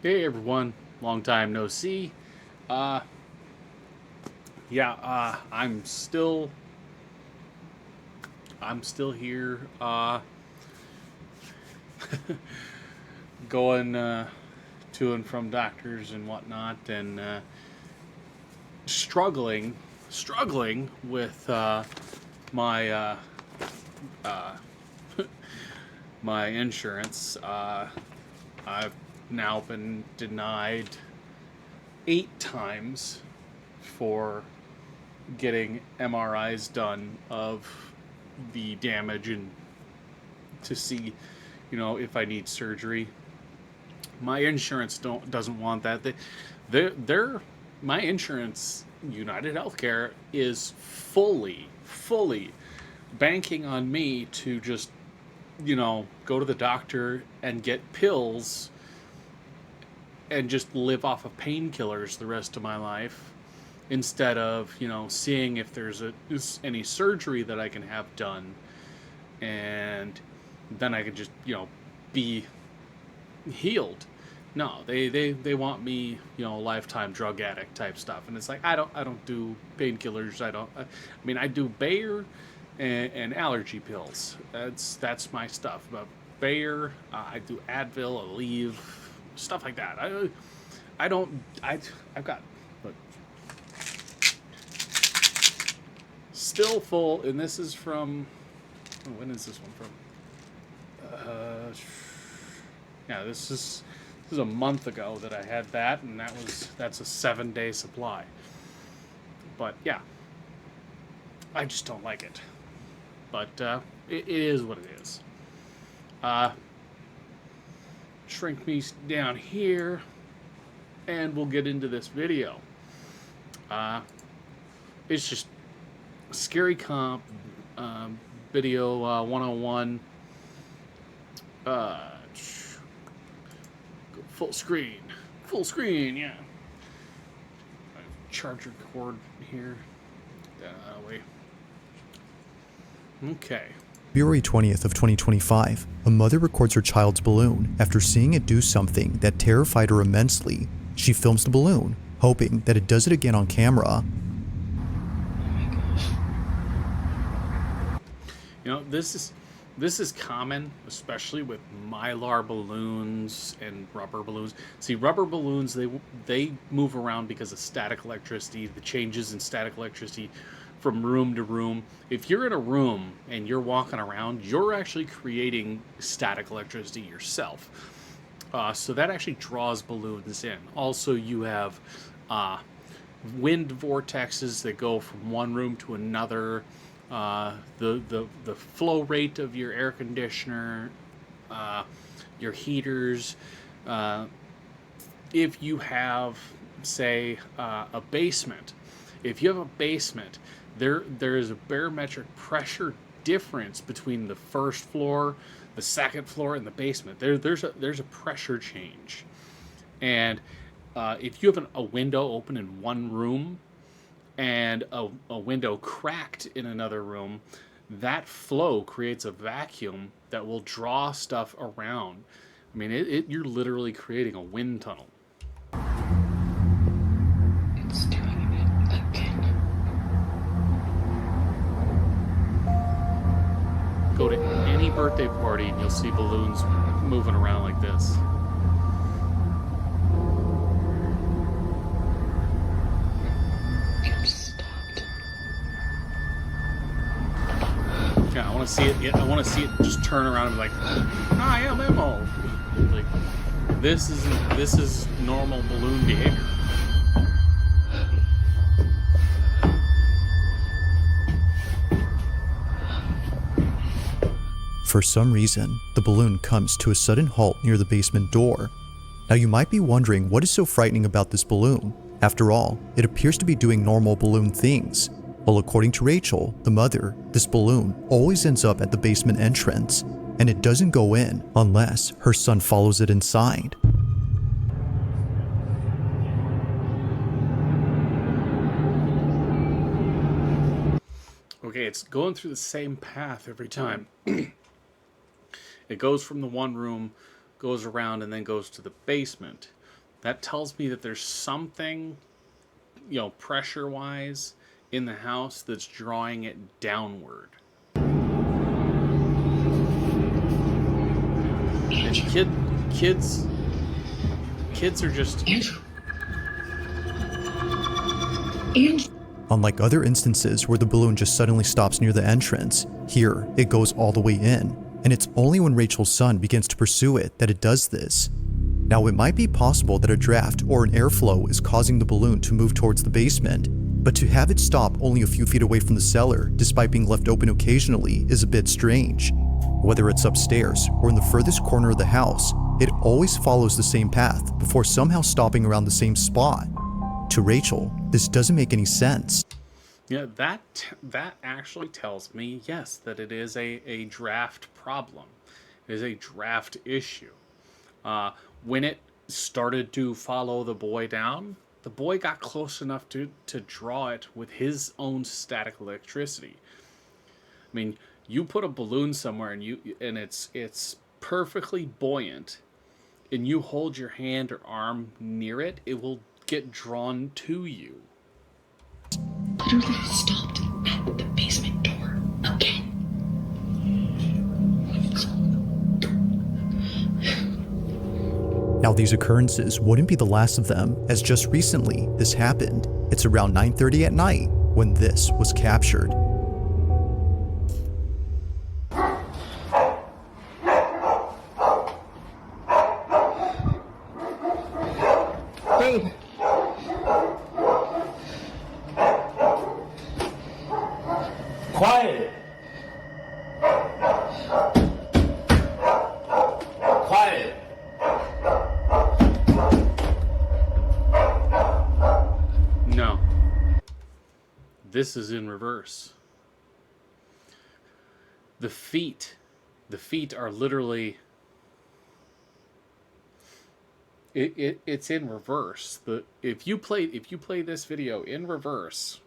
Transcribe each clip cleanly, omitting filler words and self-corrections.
Hey everyone, long time no see. Uh, I'm still here. Going to and from doctors and whatnot, and struggling with my uh, my insurance. I've now been denied 8 times for getting MRIs done of the damage and to see, if I need surgery. My insurance doesn't want that. They're my insurance, United Healthcare, is fully banking on me to just, go to the doctor and get pills and just live off of painkillers the rest of my life instead of seeing if there's any surgery that I can have done, and then I can just be healed. No, they want me, lifetime drug addict type stuff, and it's like I don't do painkillers. I mean, I do Bayer and allergy pills. That's my stuff. But Bayer, I do Advil, Aleve, stuff like that. I don't I've got, look, still full, and this is from, when is this one from? Yeah, this is a month ago that I had that, and that's a 7-day supply. But yeah, I just don't like it. But it is what it is. Shrink me down here, and we'll get into this video. It's just scary comp, video 101. Full screen, yeah. Charger cord here. Wait. Okay. February 20th of 2025, a mother records her child's balloon after seeing it do something that terrified her immensely. She films the balloon, hoping that it does it again on camera. This is common, especially with mylar balloons and rubber balloons. See, rubber balloons, they move around because of static electricity, the changes in static electricity from room to room. If you're in a room and you're walking around, you're actually creating static electricity yourself. So that actually draws balloons in. Also, you have wind vortexes that go from one room to another. The flow rate of your air conditioner, your heaters. If you have, say, a basement, there is a barometric pressure difference between the first floor, the second floor, and the basement. There's a pressure change, and if you have a window open in one room and a window cracked in another room, that flow creates a vacuum that will draw stuff around. I mean, you're literally creating a wind tunnel. It's doing it again. Go to any birthday party and you'll see balloons moving around like this. Yeah, I want to see it. Yeah, I want to see it just turn around and be like, "Hi, I'm Emo." Like, this is normal balloon behavior. For some reason, the balloon comes to a sudden halt near the basement door. Now you might be wondering what is so frightening about this balloon. After all, it appears to be doing normal balloon things. Well, according to Rachel, the mother, this balloon always ends up at the basement entrance, and it doesn't go in unless her son follows it inside. Okay, it's going through the same path every time. It goes from the one room, goes around, and then goes to the basement. that tells me that there's something, you know, pressure-wise in the house that's drawing it downward. And kids are just... Andrew. Andrew. Unlike other instances where the balloon just suddenly stops near the entrance, here it goes all the way in, and it's only when Rachel's son begins to pursue it that it does this. Now, it might be possible that a draft or an airflow is causing the balloon to move towards the basement, but to have it stop only a few feet away from the cellar despite being left open occasionally is a bit strange. Whether it's upstairs or in the furthest corner of the house, it always follows the same path before somehow stopping around the same spot. To Rachel, this doesn't make any sense. Yeah, that actually tells me, yes, that it is a draft problem. It is a draft issue. When it started to follow the boy down, the boy got close enough to draw it with his own static electricity. I mean, you put a balloon somewhere and it's perfectly buoyant, and you hold your hand or arm near it, it will get drawn to you. Literally stopped at the basement door again. Now, these occurrences wouldn't be the last of them, as just recently this happened. It's around 9:30 at night when this was captured. Babe. Quiet! Quiet! No. This is in reverse. The feet are literally... It's in reverse. If you play this video in reverse,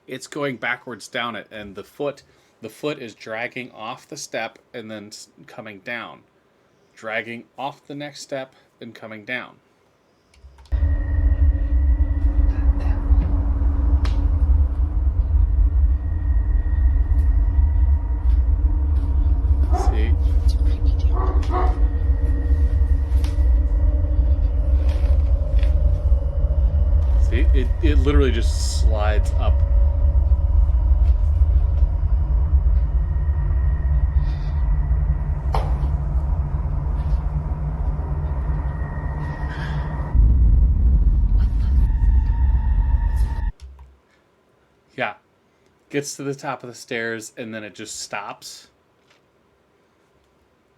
it's going backwards down it, and the foot is dragging off the step and then coming down, dragging off the next step and coming down. See? See, it literally just slides up. Yeah, gets to the top of the stairs and then it just stops.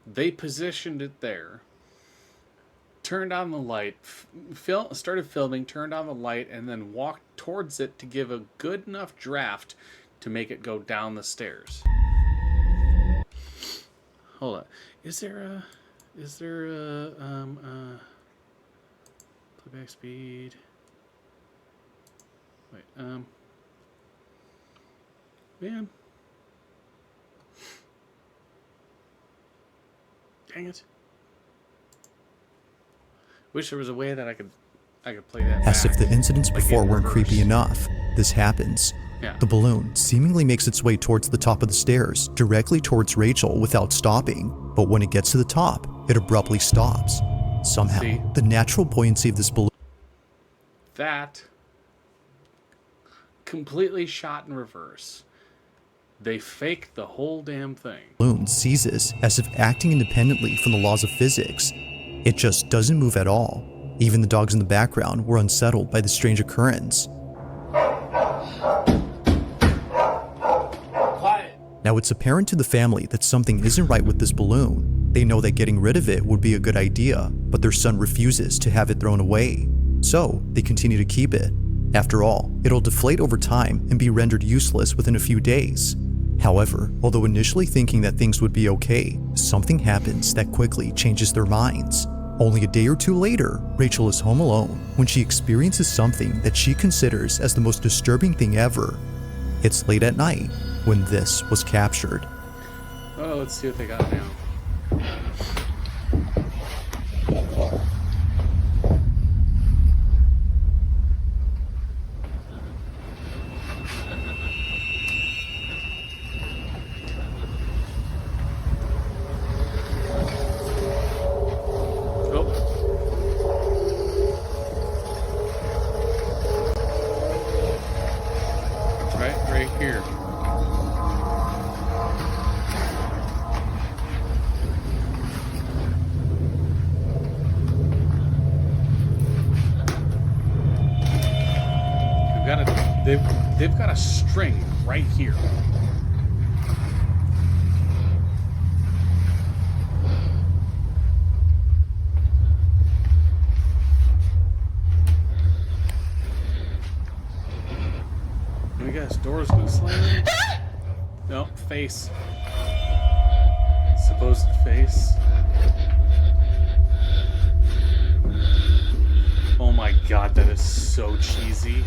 They positioned it there, turned on the light, started filming, turned on the light, and then walked towards it to give a good enough draft to make it go down the stairs. Hold on. Is there a playback speed? Wait, man. Dang it. Wish there was a way that I could play that As back. if the incidents Like before in weren't reverse. creepy enough, this happens. Yeah. The balloon seemingly makes its way towards the top of the stairs, directly towards Rachel without stopping, but when it gets to the top, it abruptly stops. Somehow, See? the natural buoyancy of this That completely shot in reverse. They faked the whole damn thing. balloon seizes as if acting independently from the laws of physics. It just doesn't move at all. Even the dogs in the background were unsettled by the strange occurrence. Quiet! Now, it's apparent to the family that something isn't right with this balloon. They know that getting rid of it would be a good idea, but their son refuses to have it thrown away. So, they continue to keep it. After all, it'll deflate over time and be rendered useless within a few days. However, although initially thinking that things would be okay, something happens that quickly changes their minds. Only a day or two later, Rachel is home alone when she experiences something that she considers as the most disturbing thing ever. It's late at night when this was captured. Oh, let's see what they got now. They've got a string right here. I guess door's gonna slam. Nope, face. Supposed face. Oh my god, that is so cheesy.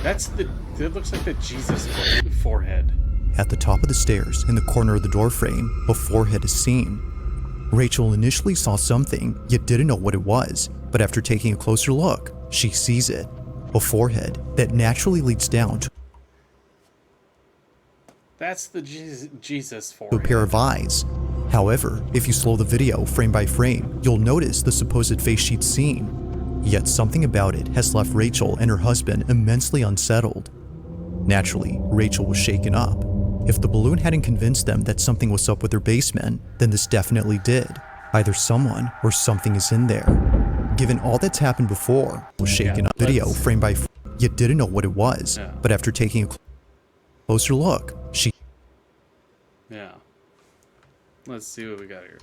That looks like the Jesus forehead. At the top of the stairs, in the corner of the doorframe, a forehead is seen. Rachel initially saw something, yet didn't know what it was, but after taking a closer look, she sees it. A forehead that naturally leads down to That's the Jesus a forehead. pair of eyes. However, if you slow the video frame by frame, you'll notice the supposed face she'd seen. Yet something about it has left Rachel and her husband immensely unsettled. Naturally, Rachel was shaken up. If the balloon hadn't convinced them that something was up with their basement, then this definitely did. Either someone or something is in there. Given all that's happened before, was shaken up video frame by frame, yet didn't know what it was. Yeah. But after taking a closer look, she Yeah. Let's see what we got here.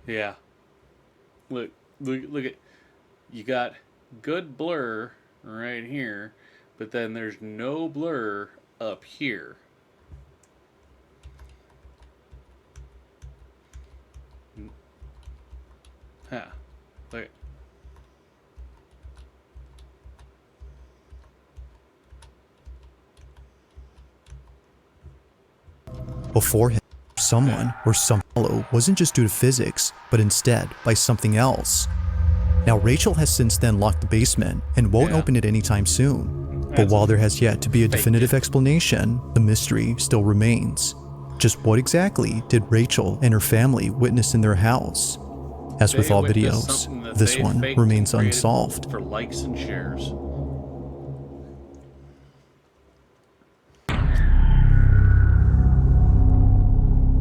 Yeah. Look at, you got good blur right here, but then there's no blur up here. Huh. Look. a forehead, someone or some fellow wasn't just due to physics, but instead by something else. Now Rachel has since then locked the basement and won't open it anytime soon. But while there has yet to be a definitive explanation, the mystery still remains. Just what exactly did Rachel and her family witness in their house? As with all videos, this one remains unsolved. For likes and shares.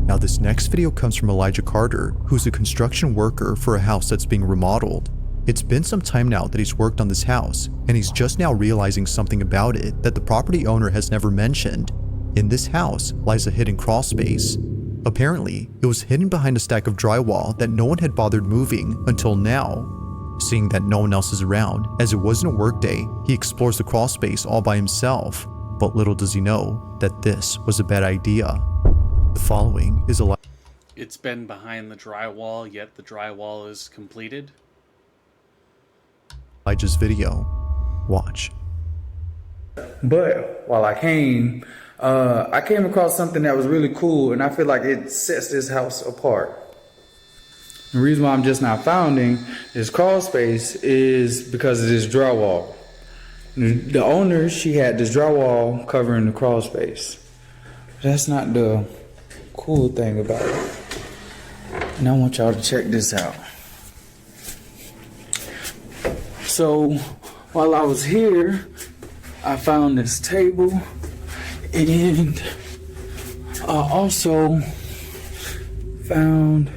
Now this next video comes from Elijah Carter, who's a construction worker for a house that's being remodeled. It's been some time now that he's worked on this house, and he's just now realizing something about it that the property owner has never mentioned. In this house lies a hidden crawl space. Apparently, it was hidden behind a stack of drywall that no one had bothered moving until now. Seeing that no one else is around, as it wasn't a workday, he explores the crawl space all by himself. But little does he know that this was a bad idea. The following is It's been behind the drywall, yet the drywall is completed. Elijah's video. Watch. But while I came across something that was really cool, and I feel like it sets this house apart. The reason why I'm just not founding this crawl space is because of this drywall. The owner, she had this drywall covering the crawl space. That's not the cool thing about it. And I want y'all to check this out. So while I was here, I found this table, and I also found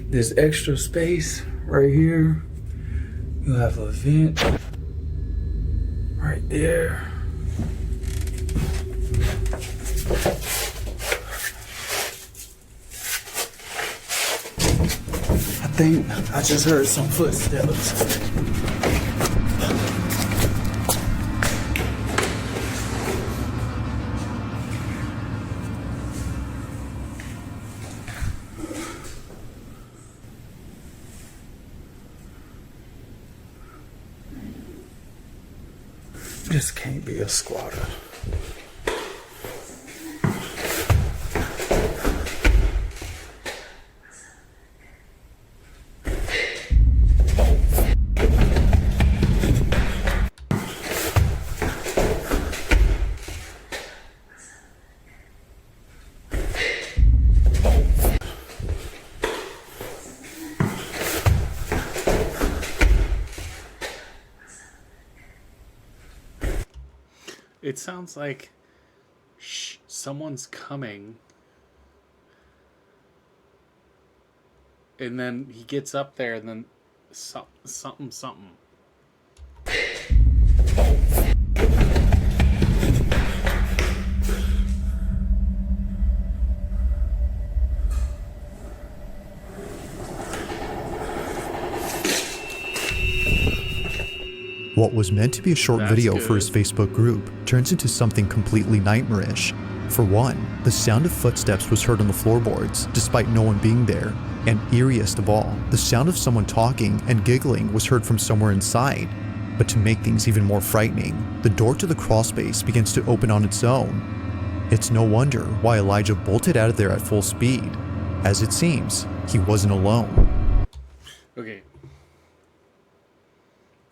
this extra space right here. You have a vent right there. I think I just heard some footsteps. This can't be a squatter. It sounds like someone's coming, and then he gets up there, and then something. What was meant to be a short That's video for his good. Facebook group turns into something completely nightmarish. For one, the sound of footsteps was heard on the floorboards, despite no one being there. And eeriest of all, the sound of someone talking and giggling was heard from somewhere inside. But to make things even more frightening, the door to the crawlspace begins to open on its own. It's no wonder why Elijah bolted out of there at full speed. As it seems, he wasn't alone. Okay.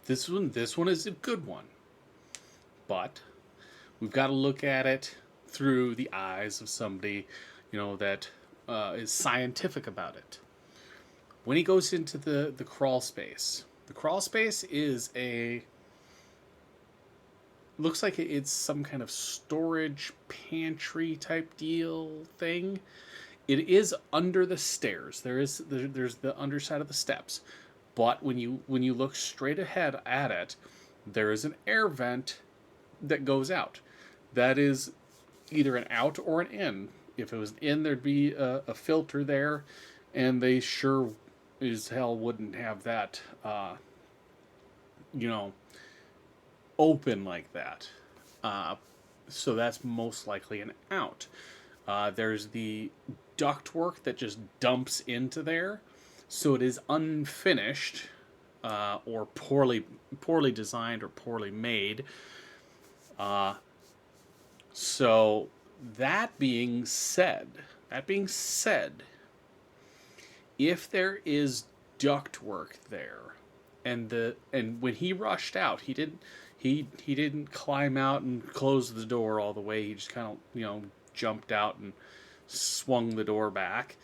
This one is a good one. But we've got to look at it through the eyes of somebody, that is scientific about it. When he goes into the crawl space is looks like it's some kind of storage pantry type deal thing. It is under the stairs. There's the underside of the steps. But when you look straight ahead at it, there is an air vent that goes out. That is either an out or an in. If it was in, there'd be a filter there, and they sure as hell wouldn't have that, open like that. So that's most likely an out. There's the ductwork that just dumps into there. So it is unfinished, or poorly designed or poorly made. So that being said, if there is ductwork there, and when he rushed out, he didn't climb out and close the door all the way. He just kind of jumped out and swung the door back.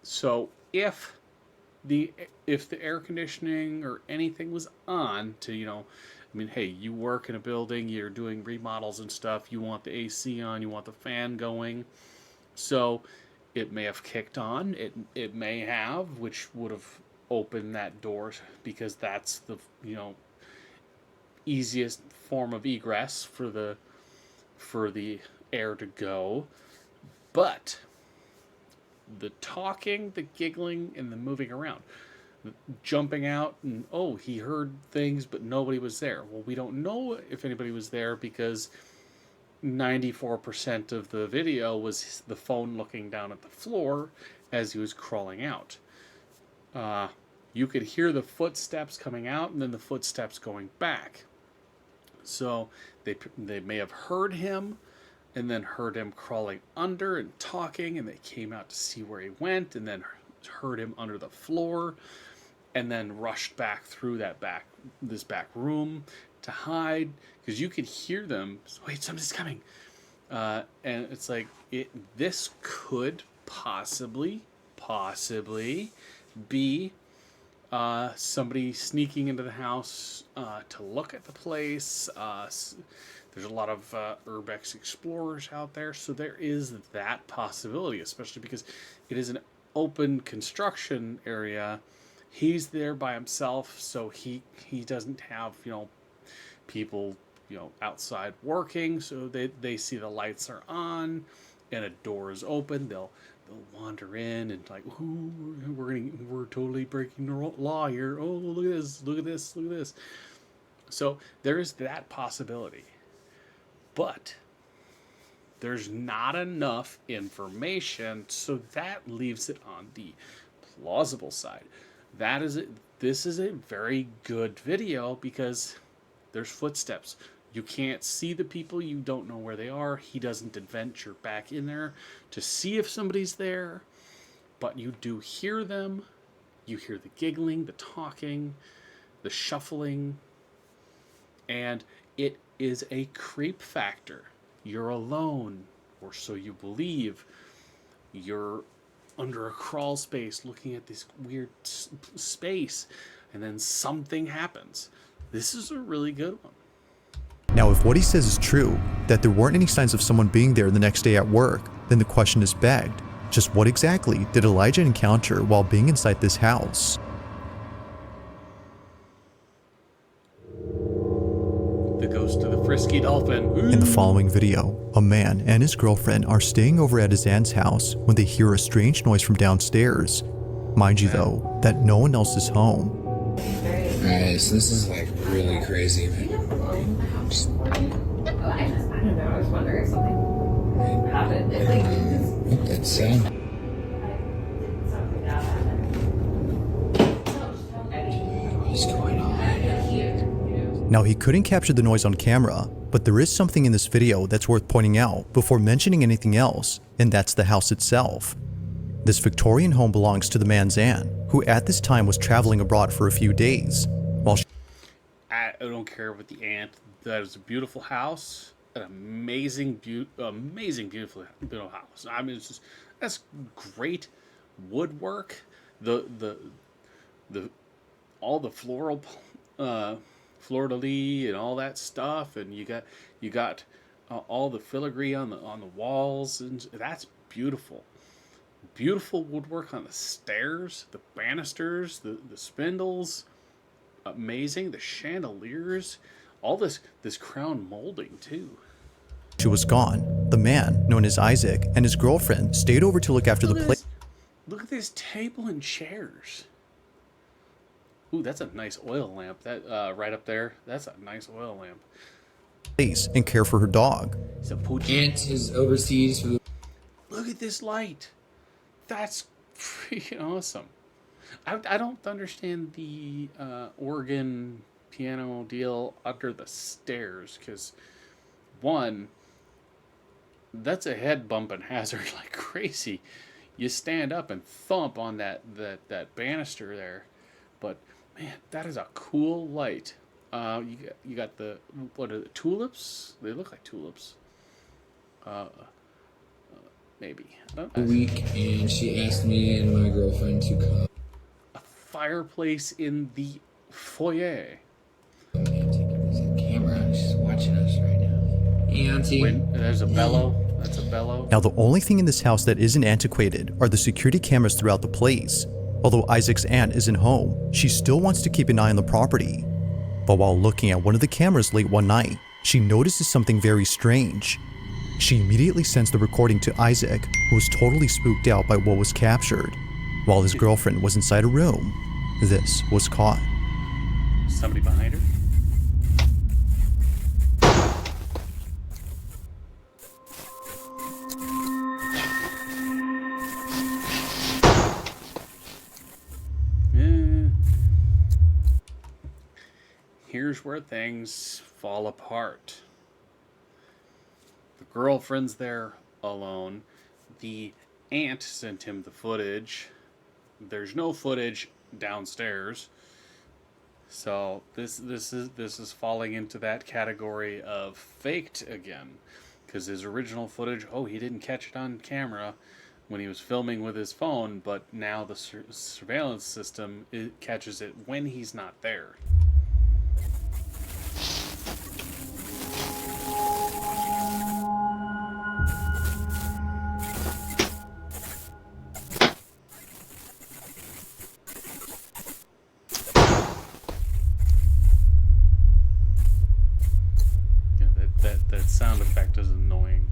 So if the air conditioning or anything was on to, hey, you work in a building, you're doing remodels and stuff, you want the AC on, you want the fan going. So it may have kicked on, it may have, which would have opened that door, because that's the, easiest form of egress for the air to go. But the talking, the giggling, and the moving around, jumping out, and he heard things but nobody was there. Well, we don't know if anybody was there, because 94% of the video was the phone looking down at the floor as he was crawling out. You could hear the footsteps coming out and then the footsteps going back. So they may have heard him, and then heard him crawling under and talking, and they came out to see where he went, and then heard him under the floor, and then rushed back through this back room to hide, because you could hear them. Wait, somebody's coming, and it's like this could possibly be somebody sneaking into the house to look at the place. There's a lot of Urbex explorers out there, so there is that possibility, especially because it is an open construction area. He's there by himself, so he doesn't have people outside working, so they see the lights are on and a door is open. They'll wander in and like, ooh, we're totally breaking the law here. Oh, look at this. So there is that possibility. But there's not enough information, so that leaves it on the plausible side. This is a very good video, because there's footsteps. You can't see the people, you don't know where they are. He doesn't adventure back in there to see if somebody's there, but you do hear them. You hear the giggling, the talking, the shuffling, and it is a creep factor. You're alone, or so you believe. You're under a crawl space looking at this weird space, and then something happens. This is a really good one. Now, if what he says is true, that there weren't any signs of someone being there the next day at work, then the question is begged. Just what exactly did Elijah encounter while being inside this house? frisky dolphin. In the following video, a man and his girlfriend are staying over at his aunt's house when they hear a strange noise from downstairs. Mind you though, that no one else is home. Alright, so this is like really crazy. Just, I don't know. I was wondering if something happened. that's what's going on? Now he couldn't capture the noise on camera, but there is something in this video that's worth pointing out before mentioning anything else, and that's the house itself. This Victorian home belongs to the man's aunt, who at this time was traveling abroad for a few days. While I don't care about the aunt. That is a beautiful house. An amazing, beautiful house. I mean, that's great woodwork. All the floral, fleur-de-lis and all that stuff, and you got all the filigree on the walls, and that's beautiful. Beautiful woodwork on the stairs, the banisters, the spindles, amazing. The chandeliers, all this crown molding too. she was gone, the man, known as Isaac, and his girlfriend stayed over to look after the place. Look at this table and chairs. Ooh, that's a nice oil lamp. That right up there, that's a nice oil lamp. And care for her dog. So Aunt is overseas for the look at this light. That's freaking awesome. I don't understand the organ piano deal under the stairs, because one, that's a head bumping hazard like crazy. You stand up and thump on that banister there, but man, that is a cool light. You got the, what are the tulips? They look like tulips. Maybe. week, and she asked me and my girlfriend to come. A fireplace in the foyer. There's a camera. She's watching us right now. Auntie. There's a bellow. That's a bellow. Now the only thing in this house that isn't antiquated are the security cameras throughout the place. Although Isaac's aunt isn't home, she still wants to keep an eye on the property. But while looking at one of the cameras late one night, she notices something very strange. She immediately sends the recording to Isaac, who was totally spooked out by what was captured. While his girlfriend was inside a room, this was caught. Somebody behind her? Here's where things fall apart. The girlfriend's there alone. The aunt sent him the footage. There's no footage downstairs. So this is falling into that category of faked again, because his original footage, he didn't catch it on camera when he was filming with his phone, but now the surveillance system catches it when he's not there. That sound effect is annoying.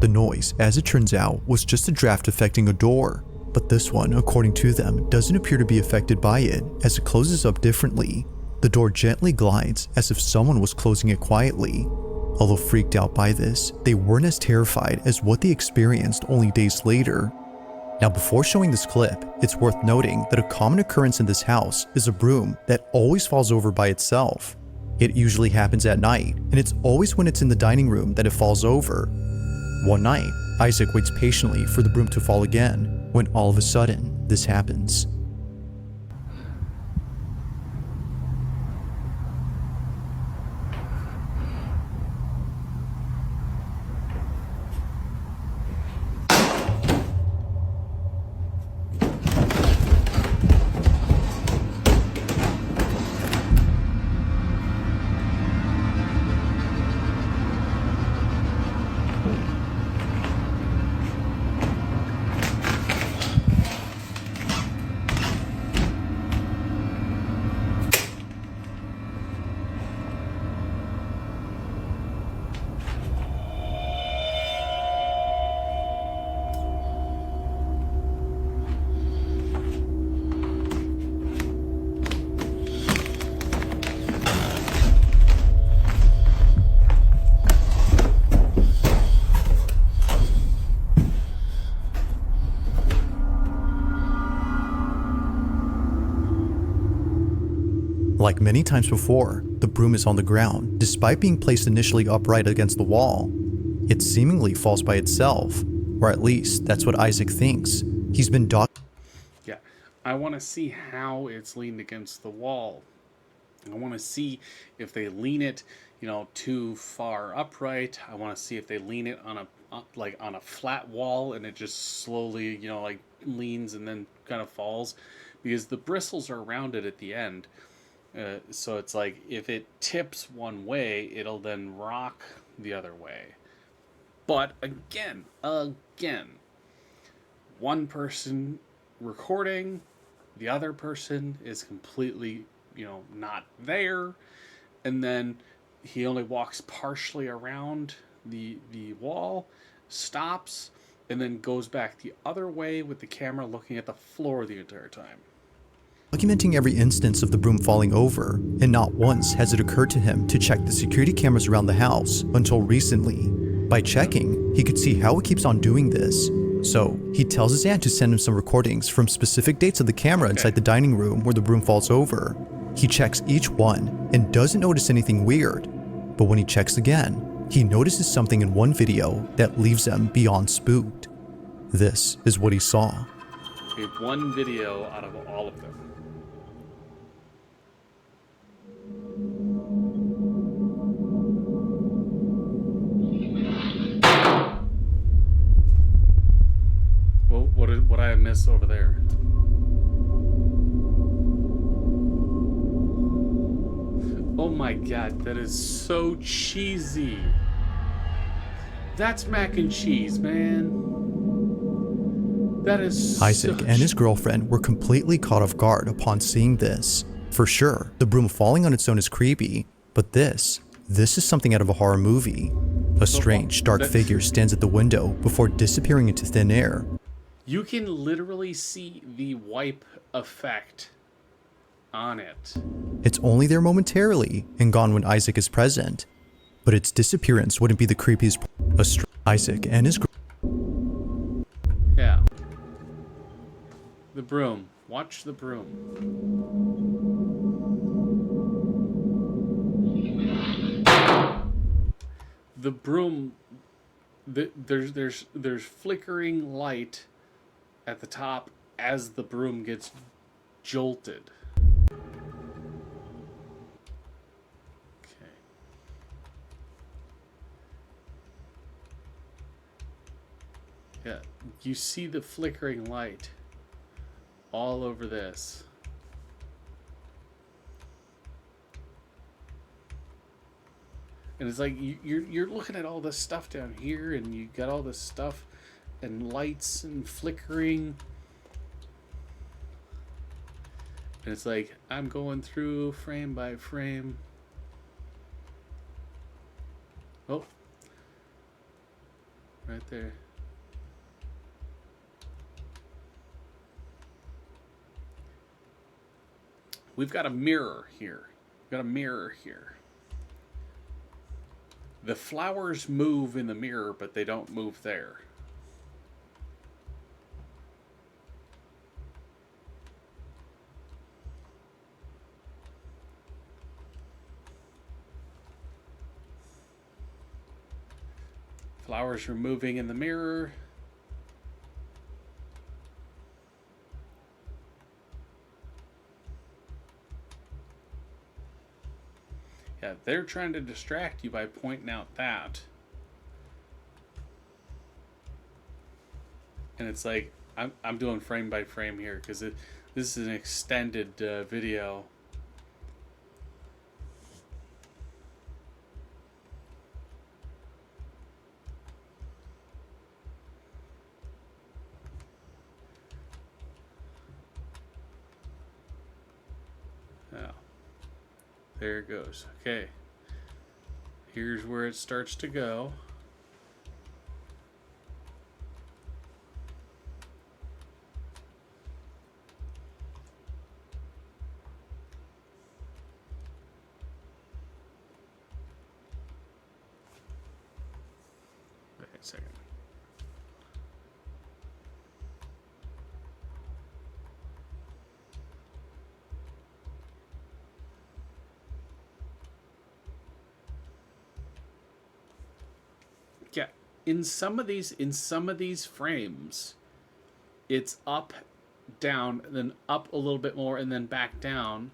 The noise, as it turns out, was just a draft affecting a door, but this one, according to them, doesn't appear to be affected by it, as it closes up differently. The door gently glides, as if someone was closing it quietly. Although freaked out by this, they weren't as terrified as what they experienced only days later. Now before showing this clip, it's worth noting that a common occurrence in this house is a broom that always falls over by itself. It usually happens at night, and it's always when it's in the dining room that it falls over. One night, Isaac waits patiently for the broom to fall again, when all of a sudden, this happens. many times before, the broom is on the ground, despite being placed initially upright against the wall. It seemingly falls by itself, or at least that's what Isaac thinks. He's been Yeah, I want to see how it's leaned against the wall. I want to see if they lean it, too far upright. I want to see if they lean it on a flat wall and it just slowly, leans and then kind of falls, because the bristles are rounded at the end. So it's like if it tips one way, it'll then rock the other way. But again, one person recording, the other person is completely, not there, and then he only walks partially around the wall, stops, and then goes back the other way with the camera looking at the floor the entire time. documenting every instance of the broom falling over, and not once has it occurred to him to check the security cameras around the house until recently. By checking, he could see how it keeps on doing this. So, he tells his aunt to send him some recordings from specific dates of the camera inside the dining room where the broom falls over. He checks each one and doesn't notice anything weird, but when he checks again, he notices something in one video that leaves him beyond spooked. This is what he saw. Okay, one video out of all of them. Well, what did I miss over there? Oh my god, that is so cheesy. That's mac and cheese, man. That is Isaac and his girlfriend were completely caught off guard upon seeing this. For sure, the broom falling on its own is creepy, but this is something out of a horror movie. A strange, dark figure stands at the window before disappearing into thin air. You can literally see the wipe effect on it. It's only there momentarily and gone when Isaac is present. But its disappearance wouldn't be the creepiest. Isaac and his Yeah. The broom. Watch the broom. The broom. There's flickering light at the top as the broom gets jolted. Okay. Yeah, you see the flickering light all over this. And it's like you're looking at all this stuff down here, and you got all this stuff and lights and flickering. And it's like I'm going through frame by frame. Oh. Right there. We've got a mirror here. We've got a mirror here. The flowers move in the mirror, but they don't move there. Flowers are moving in the mirror. Yeah, they're trying to distract you by pointing out that. And it's like, I'm doing frame by frame here because this is an extended video. Now, there it goes. Okay. Here's where it starts to go. Wait a second. in some of these frames, it's up, down, and then up a little bit more, and then back down.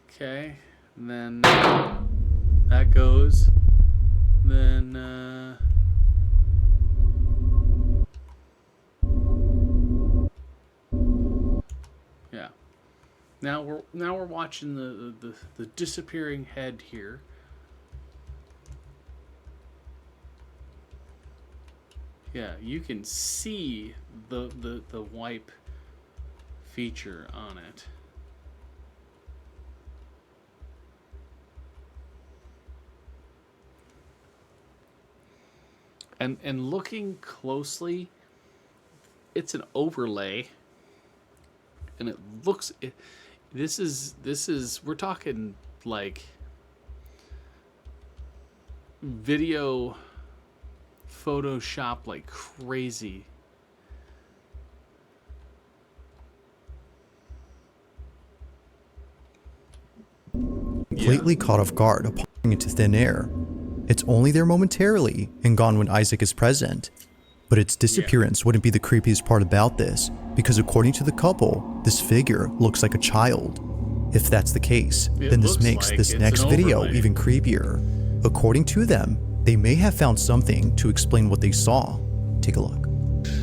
Okay, and then that goes. Then yeah. Now we're watching the disappearing head here. Yeah, you can see the wipe feature on it. And looking closely, it's an overlay, and it looks. This is we're talking like video Photoshop like crazy. Completely caught off guard, applying into thin air. It's only there momentarily and gone when Isaac is present. But its disappearance wouldn't be the creepiest part about this, because according to the couple, this figure looks like a child. If that's the case, then this makes this next video even creepier. According to them, they may have found something to explain what they saw. Take a look.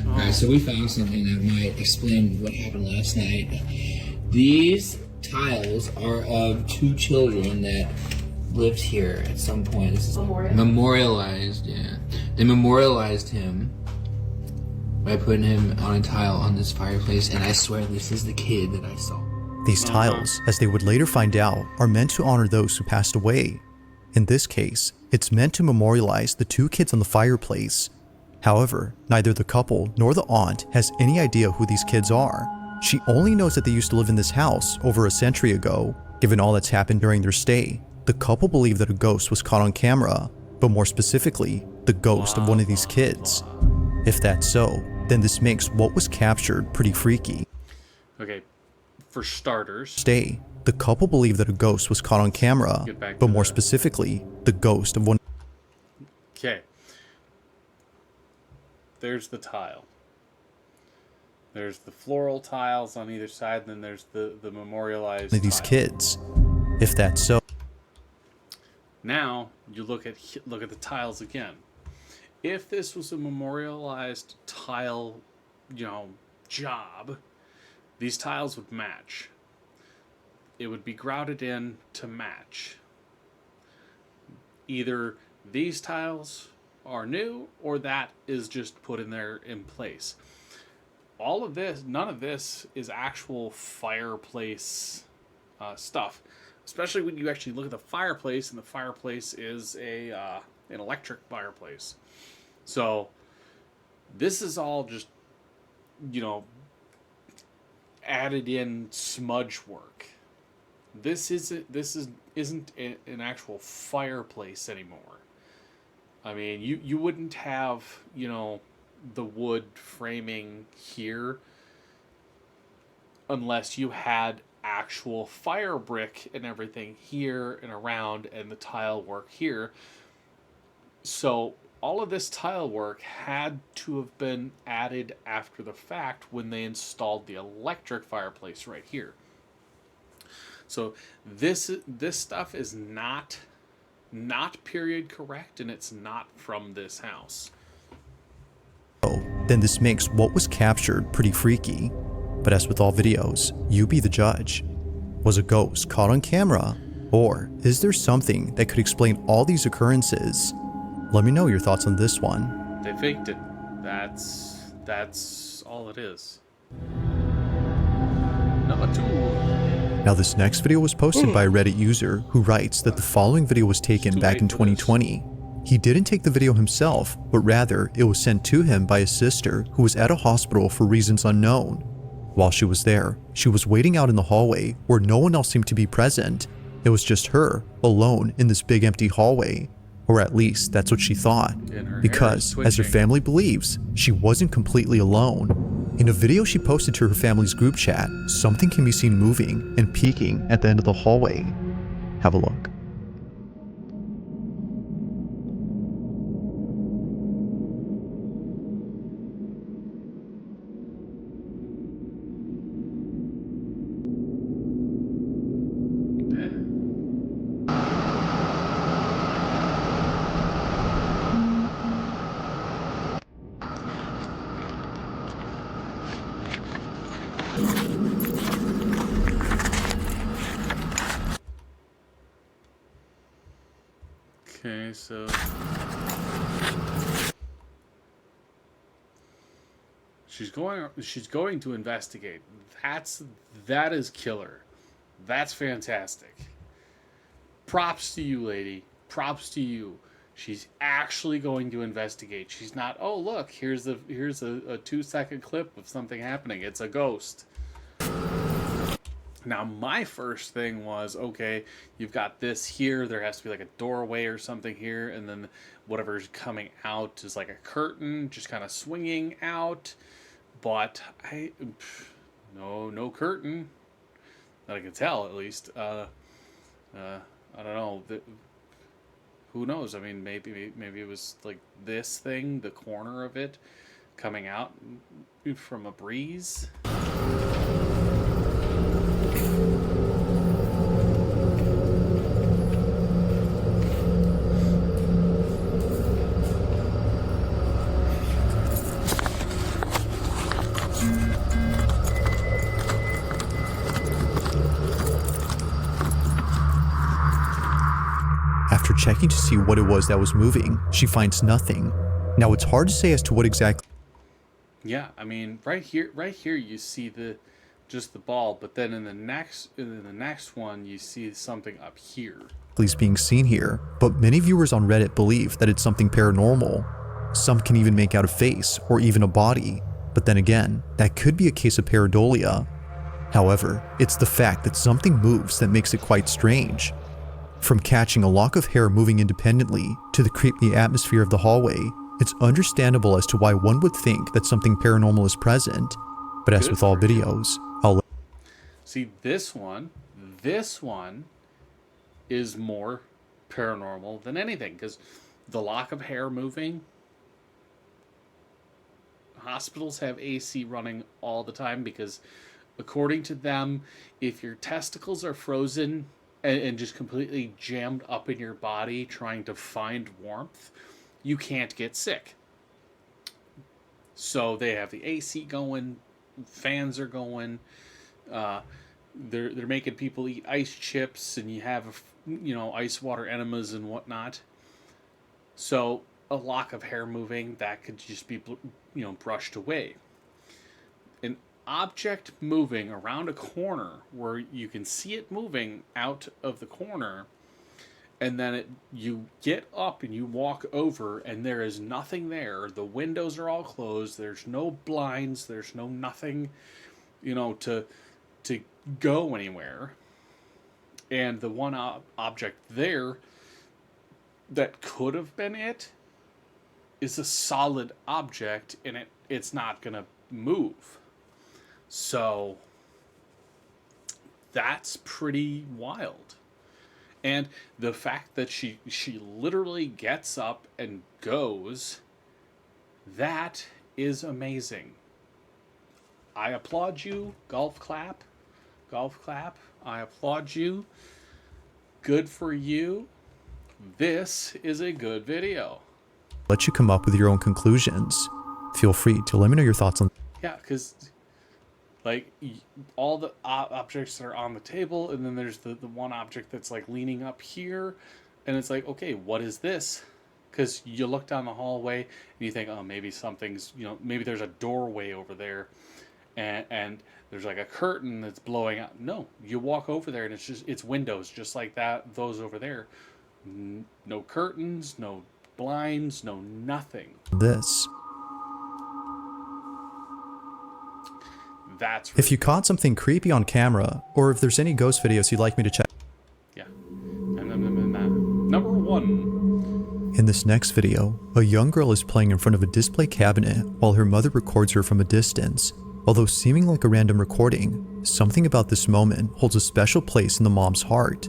Alright, so we found something that might explain what happened last night. These tiles are of 2 children that lived here at some point. This is memorialized, yeah. They memorialized him by putting him on a tile on this fireplace, and I swear this is the kid that I saw. These tiles, as they would later find out, are meant to honor those who passed away. In this case, it's meant to memorialize the 2 kids on the fireplace. However, neither the couple nor the aunt has any idea who these kids are. She only knows that they used to live in this house over a century ago. Given all that's happened during their stay, the couple believe that a ghost was caught on camera, but more specifically, the ghost of one of these kids. If that's so, then this makes what was captured pretty freaky. Okay, for starters. The couple believe that a ghost was caught on camera, but more specifically, the ghost of one. Okay. There's the tile. There's the floral tiles on either side, and then there's the memorialized of these tile. Kids. If that's so. Now you look at the tiles again. If this was a memorialized tile, job, these tiles would match. It would be grouted in to match. Either these tiles are new, or that is just put in there in place. All of this, none of this is actual fireplace stuff. Especially when you actually look at the fireplace, and the fireplace is an electric fireplace. So this is all just, added in smudge work. This isn't an actual fireplace anymore. I mean, you wouldn't have, the wood framing here unless you had actual fire brick and everything here and around, and the tile work here. So all of this tile work had to have been added after the fact when they installed the electric fireplace right here. So this stuff is not period correct, and it's not from this house. Then this makes what was captured pretty freaky. But as with all videos, you be the judge. Was a ghost caught on camera? Or is there something that could explain all these occurrences? Let me know your thoughts on this one. They faked it. That's all it is. Number 2. Now this next video was posted by a Reddit user who writes that the following video was taken back in 2020. He didn't take the video himself, but rather it was sent to him by his sister who was at a hospital for reasons unknown. While she was there, she was waiting out in the hallway where no one else seemed to be present. It was just her, alone in this big empty hallway. Or at least that's what she thought. Because, as her family believes, she wasn't completely alone. In a video she posted to her family's group chat, something can be seen moving and peeking at the end of the hallway. Have a look. Okay, so she's going to investigate. That is killer. That's fantastic. Props to you, lady. Props to you. She's actually going to investigate. She's not, oh look, here's a 2-second clip of something happening. It's a ghost. Now, my first thing was, okay, you've got this here. There has to be like a doorway or something here, and then whatever's coming out is like a curtain, just kind of swinging out. But no curtain that I can tell, at least. I don't know. Who knows? I mean, maybe it was like this thing, the corner of it, coming out from a breeze. After checking to see what it was that was moving, she finds nothing. Now it's hard to say as to what exactly Yeah, I mean, right here you see just the ball, but then in the next one you see something up here. is being seen here, but many viewers on Reddit believe that it's something paranormal. Some can even make out a face or even a body, but then again, that could be a case of pareidolia. However, it's the fact that something moves that makes it quite strange. From catching a lock of hair moving independently to the creepy atmosphere of the hallway, it's understandable as to why one would think that something paranormal is present. But as with all videos, I'll See, this one is more paranormal than anything, because the lock of hair moving, hospitals have AC running all the time because according to them, if your testicles are frozen and just completely jammed up in your body trying to find warmth, you can't get sick. So they have the AC going, fans are going, they're making people eat ice chips, and you have ice water enemas and whatnot. So a lock of hair moving, that could just be brushed away. An object moving around a corner where you can see it moving out of the corner, and then you get up and you walk over and there is nothing there. The windows are all closed. There's no blinds. There's no nothing, to go anywhere. And the one object there that could have been it is a solid object, and it's not gonna move. So that's pretty wild. And the fact that she literally gets up and goes, that is amazing. I applaud you. Golf clap. I applaud you. Good for you. This is a good video. let you come up with your own conclusions. Feel free to let me know your thoughts on. Yeah, because like all the objects that are on the table, and then there's the one object that's like leaning up here, and it's like, okay, what is this? Because you look down the hallway and you think, oh, maybe something's, maybe there's a doorway over there, and there's like a curtain that's blowing out. No, you walk over there and it's windows just like that, those over there. No curtains, no blinds, no nothing. This. That's really If you caught something creepy on camera, or if there's any ghost videos you'd like me to check. Yeah. And then number one. In this next video, a young girl is playing in front of a display cabinet while her mother records her from a distance. Although seeming like a random recording, something about this moment holds a special place in the mom's heart.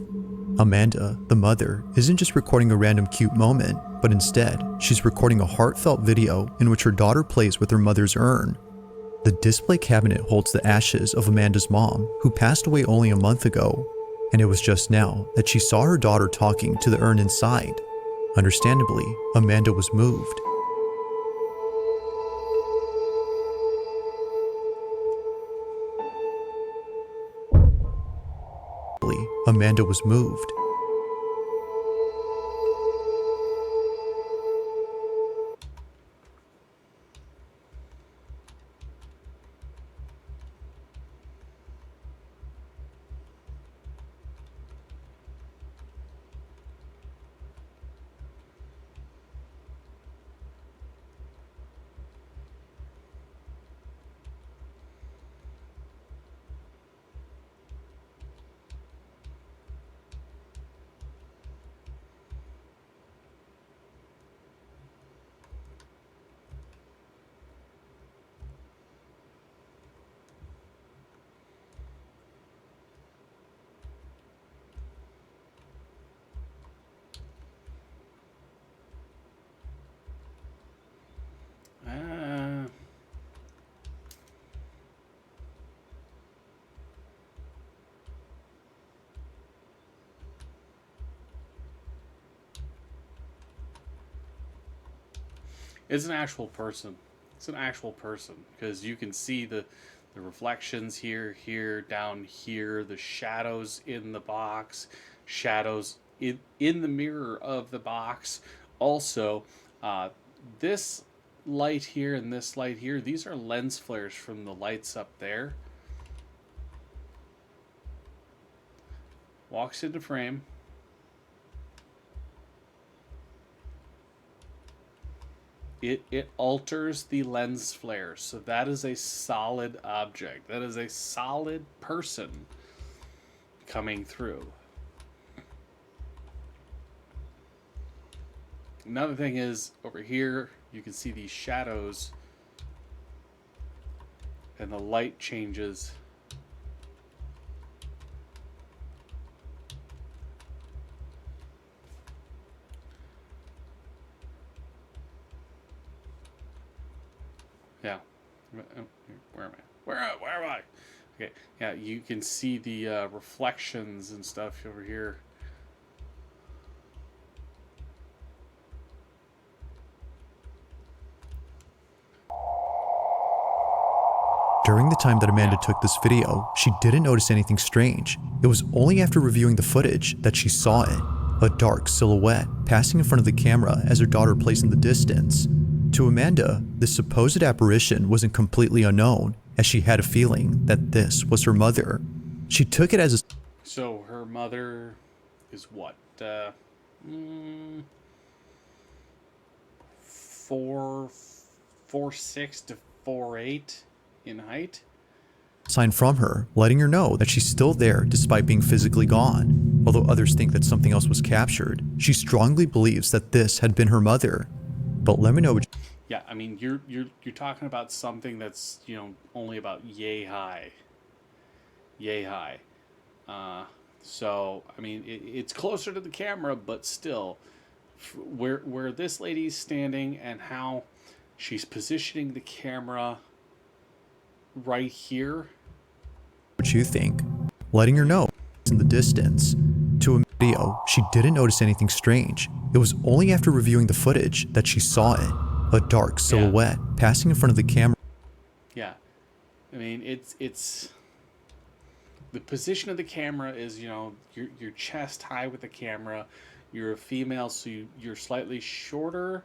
Amanda, the mother, isn't just recording a random cute moment, but instead, she's recording a heartfelt video in which her daughter plays with her mother's urn. The display cabinet holds the ashes of Amanda's mom, who passed away only a month ago, and it was just now that she saw her daughter talking to the urn inside. Understandably, Amanda was moved. Amanda was moved. It's an actual person. It's an actual person because you can see the reflections here, down here, the shadows in the box, shadows in the mirror of the box. Also, this light here and this light here, these are lens flares from the lights up there. Walks into frame. It alters the lens flare. So that is a solid object. That is a solid person coming through. Another thing is, over here, you can see these shadows and the light changes. Yeah. Where am I? Where am I? Okay. Yeah, you can see the reflections and stuff over here. During the time that Amanda took this video, she didn't notice anything strange. It was only after reviewing the footage that she saw it. A dark silhouette passing in front of the camera as her daughter plays in the distance. To Amanda, this supposed apparition wasn't completely unknown, as she had a feeling that this was her mother. She took it as a... So her mother is what? 4'6" to 4'8" in height. sign from her, letting her know that she's still there despite being physically gone. Although others think that something else was captured, she strongly believes that this had been her mother. But let me know what you... Yeah, I mean, you're talking about something that's, you know, only about yay high. Yay high. So, I mean, it's closer to the camera, but still, where this lady's standing and how she's positioning the camera right here. What you think, letting her know in the distance. To a video, she didn't notice anything strange. It was only after reviewing the footage that she saw it, a dark silhouette passing in front of the camera. Yeah, I mean, it's the position of the camera is, you know, your chest high with the camera. You're a female, so you're slightly shorter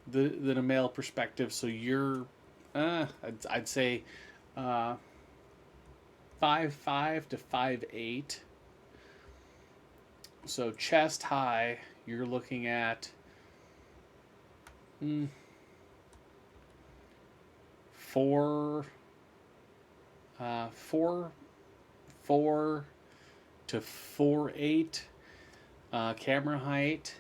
than a male perspective. So you're, I'd say, 5'5" to 5'8". So chest high, you're looking at 4 to 4'8" camera height.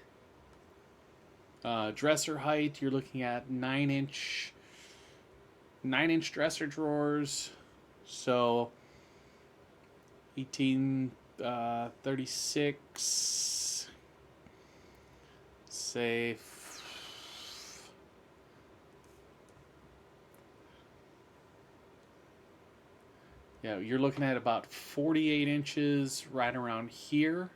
Dresser height, you're looking at 9-inch dresser drawers. So 1836, say yeah, you're looking at about 48 inches right around here.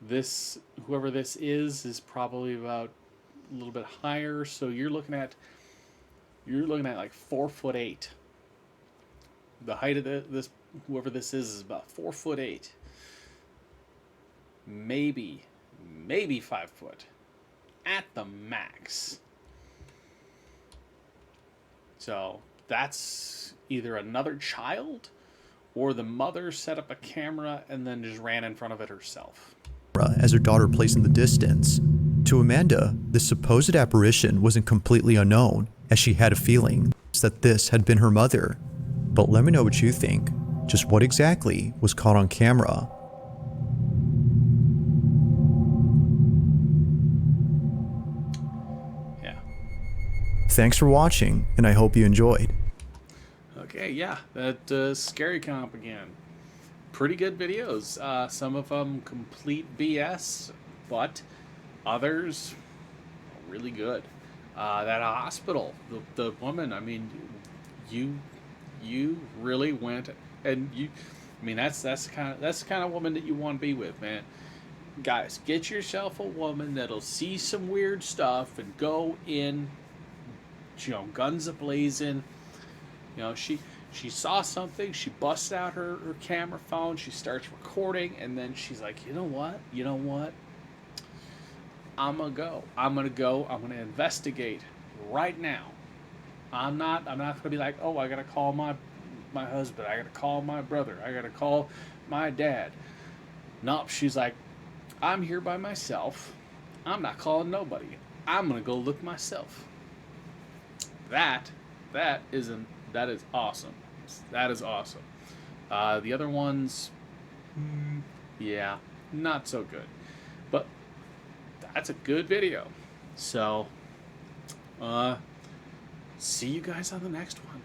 This, whoever this is probably about a little bit higher. So you're looking at like 4'8". The height of this, whoever this is about 4'8". Maybe 5 foot at the max. So that's either another child or the mother set up a camera and then just ran in front of it herself. As her daughter plays in the distance. To Amanda, the supposed apparition wasn't completely unknown, as she had a feeling that this had been her mother. But let me know what you think. Just what exactly was caught on camera? Yeah. Thanks for watching, and I hope you enjoyed. Okay, yeah, that scary comp again. Pretty good videos. Some of them complete BS, but others really good. That hospital, the woman, I mean, you really went and you, I mean, that's the kind of woman that you want to be with, man. Guys, get yourself a woman that'll see some weird stuff and go in, guns a-blazing. She saw something, she busts out her camera phone, she starts recording, and then she's like, you know what? I'm gonna investigate right now. I'm not gonna be like, oh, I gotta call my husband, I gotta call my brother, I gotta call my dad. Nope, she's like, I'm here by myself. I'm not calling nobody. I'm gonna go look myself. That is awesome. That is awesome. The other ones, yeah, not so good. But that's a good video. So, see you guys on the next one.